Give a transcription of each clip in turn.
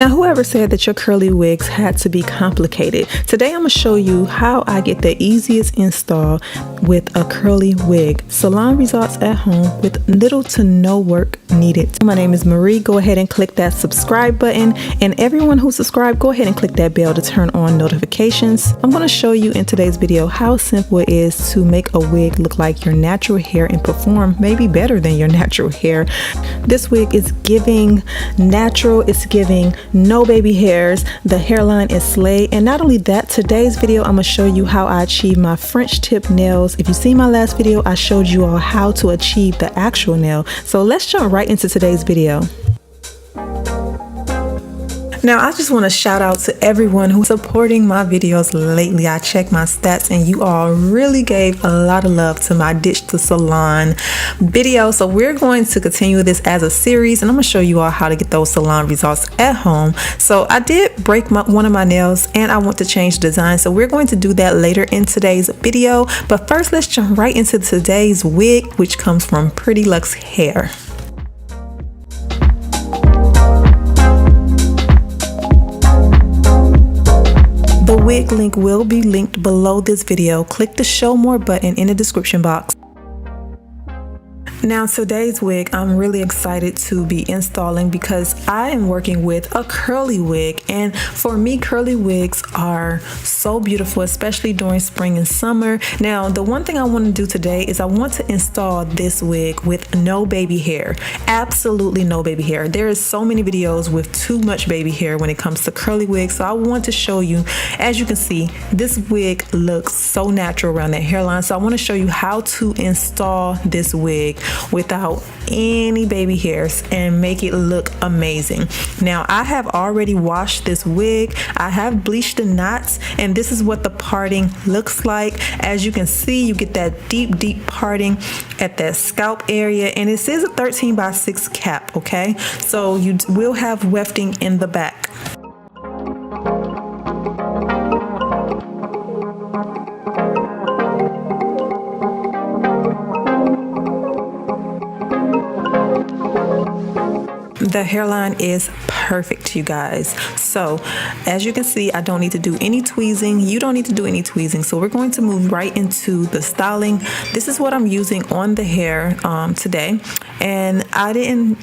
Now, whoever said that your curly wigs had to be complicated? Today, I'm gonna show you how I get the easiest install with a curly wig. Salon results at home with little to no work needed. My name is Marie. Go ahead and click that subscribe button. And everyone who subscribed, go ahead and click that bell to turn on notifications. I'm gonna show you in today's video how simple it is to make a wig look like your natural hair and perform maybe better than your natural hair. This wig is giving natural, it's giving no baby hairs. The hairline is slay. And not only that, today's video I'm gonna show you how I achieve my French tip nails. If you see my last video, I showed you all how to achieve the actual nail. So let's jump right into today's video. Now, I just want to shout out to everyone who's supporting my videos lately. I checked my stats and you all really gave a lot of love to my Ditch the Salon video. So we're going to continue this as a series and I'm going to show you all how to get those salon results at home. So I did break one of my nails and I want to change the design. So we're going to do that later in today's video. But first, let's jump right into today's wig, which comes from PrettyLuxe Hair. The wig link will be linked below this video. Click the show more button in the description box. Now, today's wig I'm really excited to be installing because I am working with a curly wig, and for me curly wigs are so beautiful, especially during spring and summer. Now, the one thing I want to do today is I want to install this wig with no baby hair. Absolutely no baby hair. There is so many videos with too much baby hair when it comes to curly wigs, so I want to show you. As you can see, this wig looks so natural around that hairline, so I want to show you how to install this wig without any baby hairs and make it look amazing. Now, I have already washed this wig. I have bleached the knots, and this is what the parting looks like. As you can see, you get that deep parting at that scalp area, and this is a 13x6 cap, okay? So you will have wefting in the back. The hairline is perfect, you guys. So as you can see, I don't need to do any tweezing. You don't need to do any tweezing. So we're going to move right into the styling. This is what I'm using on the hair today, and I didn't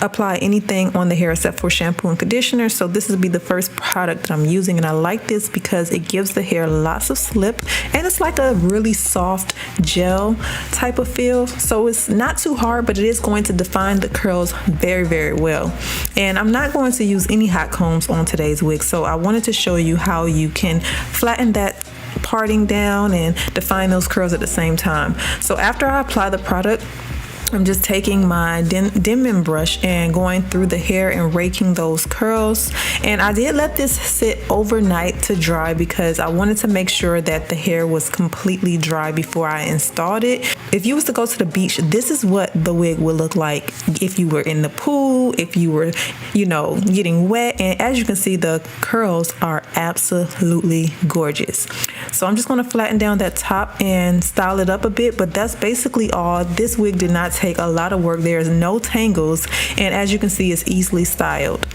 apply anything on the hair except for shampoo and conditioner. So this will be the first product that I'm using, and I like this because it gives the hair lots of slip and it's like a really soft gel type of feel. So it's not too hard, but it is going to define the curls very well. And I'm not going to use any hot combs on today's wig, so I wanted to show you how you can flatten that parting down and define those curls at the same time. So after I apply the product, I'm just taking my Denman brush and going through the hair and raking those curls. And I did let this sit overnight to dry because I wanted to make sure that the hair was completely dry before I installed it. If you was to go to the beach, this is what the wig would look like if you were in the pool, if you were, you know, getting wet. And as you can see, the curls are absolutely gorgeous. So I'm just going to flatten down that top and style it up a bit, but that's basically all. This wig did not take a lot of work. There's no tangles, and as you can see, it's easily styled.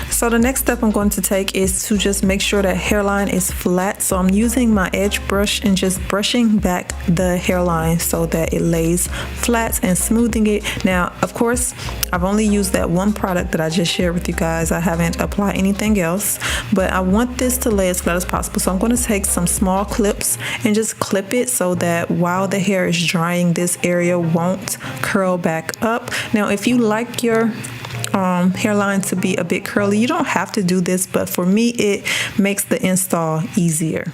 So the next step I'm going to take is to just make sure that hairline is flat. So I'm using my edge brush and just brushing back the hairline so that it lays flat and smoothing it. Now, of course, I've only used that one product that I just shared with you guys. I haven't applied anything else, but I want this to lay as flat as possible. So I'm going to take some small clips and just clip it so that while the hair is drying, this area won't curl back up. Now, if you like your hairline to be a bit curly, you don't have to do this, but for me it makes the install easier.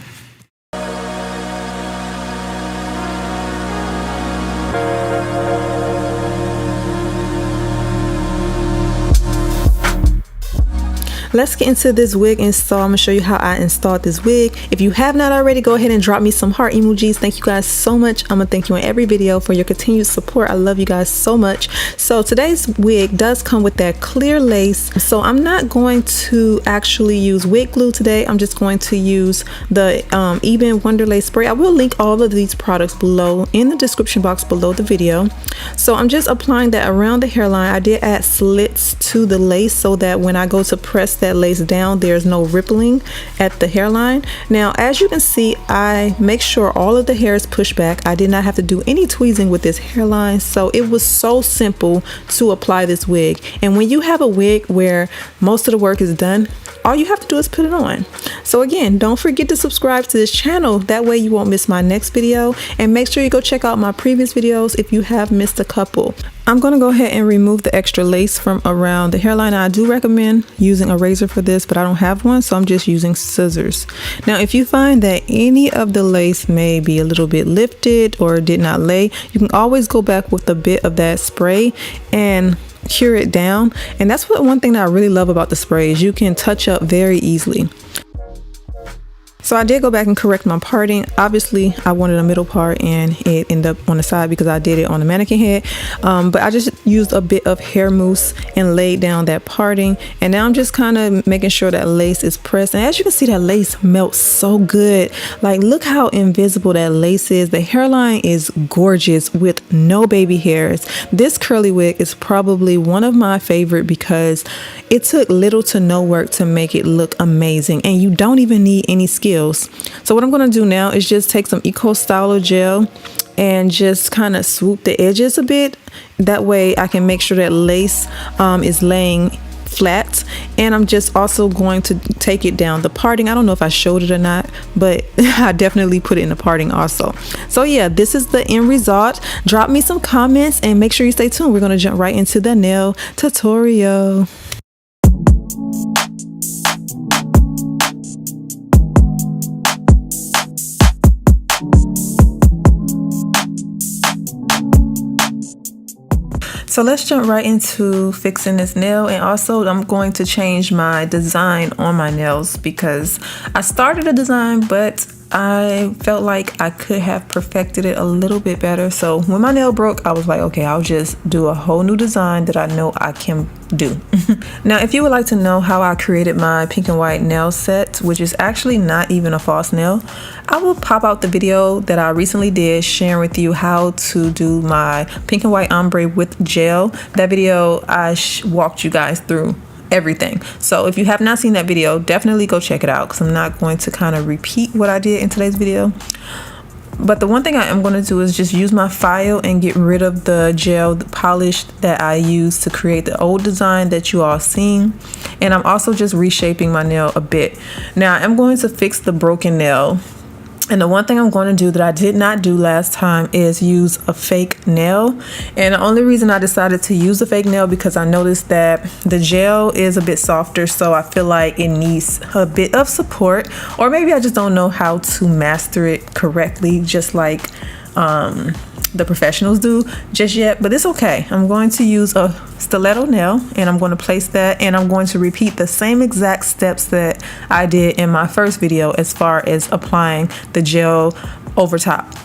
let's get into this wig install. I'm gonna show you how I installed this wig. If you have not already, go ahead and drop me some heart emojis. Thank you guys so much. I'm gonna thank you in every video for your continued support. I love you guys so much. So today's wig does come with that clear lace. So I'm not going to actually use wig glue today. I'm just going to use the Even Wonder Lace spray. I will link all of these products below in the description box below the video. So I'm just applying that around the hairline. I did add slits to the lace so that when I go to press that lace down, there's no rippling at the hairline. Now, as you can see, I make sure all of the hair is pushed back. I did not have to do any tweezing with this hairline, so it was so simple to apply this wig. And when you have a wig where most of the work is done, all you have to do is put it on. So again, don't forget to subscribe to this channel. That way you won't miss my next video, and make sure you go check out my previous videos if you have missed a couple. I'm going to go ahead and remove the extra lace from around the hairline. I do recommend using a razor for this, but I don't have one, so I'm just using scissors. Now, if you find that any of the lace may be a little bit lifted or did not lay, you can always go back with a bit of that spray and cure it down. And that's one thing that I really love about the spray is you can touch up very easily. So I did go back and correct my parting. Obviously, I wanted a middle part and it ended up on the side because I did it on the mannequin head. But I just used a bit of hair mousse and laid down that parting. And now I'm just kind of making sure that lace is pressed. And as you can see, that lace melts so good. Like, look how invisible that lace is. The hairline is gorgeous with no baby hairs. This curly wig is probably one of my favorite because it took little to no work to make it look amazing. And you don't even need any skill. So what I'm going to do now is just take some Eco Styler gel and just kind of swoop the edges a bit. That way I can make sure that lace is laying flat. And I'm just also going to take it down the parting. I don't know if I showed it or not, but I definitely put it in the parting also. So yeah, this is the end result. Drop me some comments and make sure you stay tuned. We're going to jump right into the nail tutorial. So let's jump right into fixing this nail, and also I'm going to change my design on my nails because I started a design but I felt like I could have perfected it a little bit better. So when my nail broke, I was like, okay, I'll just do a whole new design that I know I can do. Now, if you would like to know how I created my pink and white nail set, which is actually not even a false nail, I will pop out the video that I recently did sharing with you how to do my pink and white ombre with gel. That video, I walked you guys through everything. So if you have not seen that video, definitely go check it out because I'm not going to kind of repeat what I did in today's video. But the one thing I am going to do is just use my file and get rid of the gel polish that I used to create the old design that you all seen. And I'm also just reshaping my nail a bit. Now I'm going to fix the broken nail. And the one thing I'm going to do that I did not do last time is use a fake nail. And the only reason I decided to use a fake nail because I noticed that the gel is a bit softer, so I feel like it needs a bit of support, or maybe I just don't know how to master it correctly, just like the professionals do just yet, but it's okay. I'm going to use a stiletto nail and I'm going to place that, and I'm going to repeat the same exact steps that I did in my first video as far as applying the gel over top.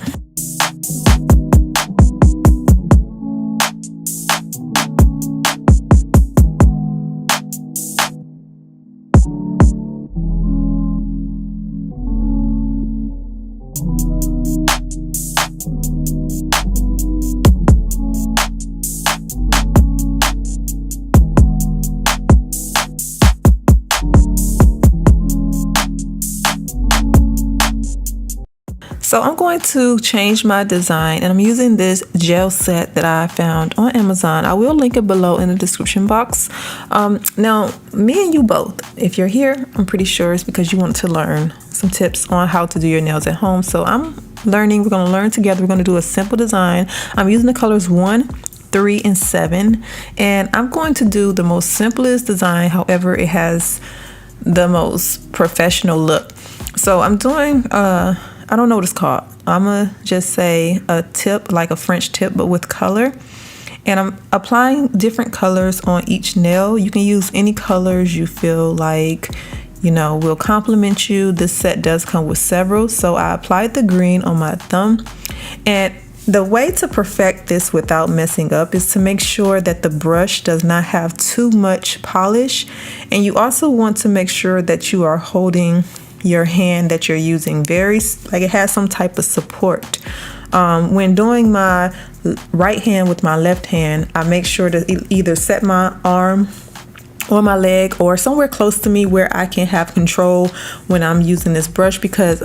So I'm going to change my design, and I'm using this gel set that I found on Amazon. I will link it below in the description box. Now, me and you both, if you're here, I'm pretty sure it's because you want to learn some tips on how to do your nails at home. So I'm learning. We're going to learn together. We're going to do a simple design. I'm using the colors 1, 3, and 7, and I'm going to do the most simplest design. However, it has the most professional look. So I'm doing I don't know what it's called. I'm gonna just say a tip, like a French tip, but with color. And I'm applying different colors on each nail. You can use any colors you feel like, you know, will complement you. This set does come with several. So I applied the green on my thumb. And the way to perfect this without messing up is to make sure that the brush does not have too much polish. And you also want to make sure that you are holding your hand that you're using very, like it has some type of support. When doing my right hand with my left hand, I make sure to either set my arm or my leg or somewhere close to me where I can have control when I'm using this brush, because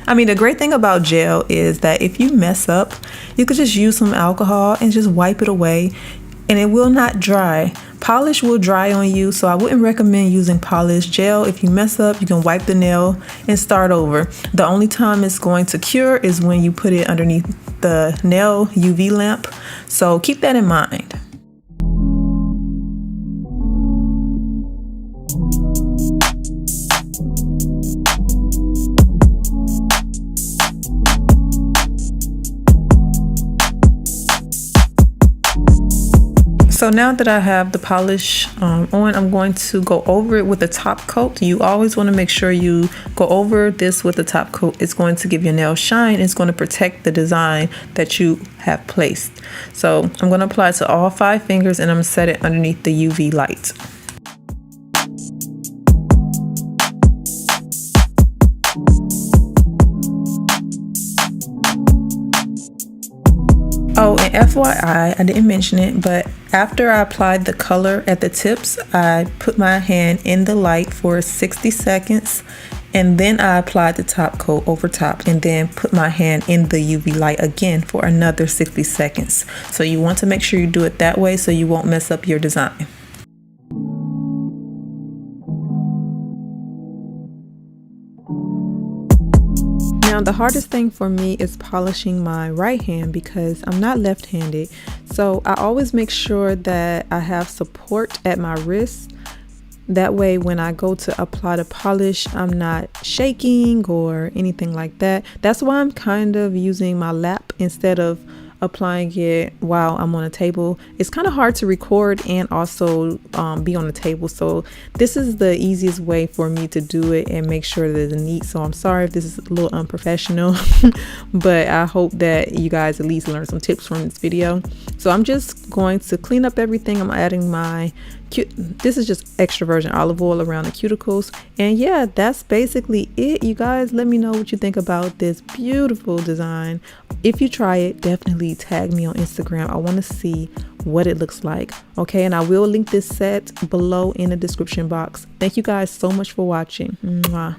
I mean, the great thing about gel is that if you mess up, you could just use some alcohol and just wipe it away and it will not dry. Polish will dry on you, so I wouldn't recommend using polish. Gel, if you mess up, you can wipe the nail and start over. The only time it's going to cure is when you put it underneath the nail UV lamp, so keep that in mind. So now that I have the polish on, I'm going to go over it with a top coat. You always want to make sure you go over this with a top coat. It's going to give your nail shine. It's going to protect the design that you have placed. So I'm going to apply it to all 5 fingers and I'm going to set it underneath the UV light. Oh, and FYI, I didn't mention it, but after I applied the color at the tips, I put my hand in the light for 60 seconds, and then I applied the top coat over top, and then put my hand in the UV light again for another 60 seconds. So you want to make sure you do it that way so you won't mess up your design. Now, the hardest thing for me is polishing my right hand because I'm not left-handed. So I always make sure that I have support at my wrist. That way, when I go to apply the polish, I'm not shaking or anything like that. That's why I'm kind of using my lap instead of applying it while I'm on a table. It's kind of hard to record and also be on the table, so this is the easiest way for me to do it and make sure that it's neat. So I'm sorry if this is a little unprofessional but I hope that you guys at least learn some tips from this video. So I'm just going to clean up everything. I'm adding my this is just extra virgin olive oil around the cuticles, and yeah, that's basically it. You guys, let me know what you think about this beautiful design. If you try it, definitely tag me on Instagram. I want to see what it looks like. Okay, and I will link this set below in the description box. Thank you guys so much for watching. Mwah.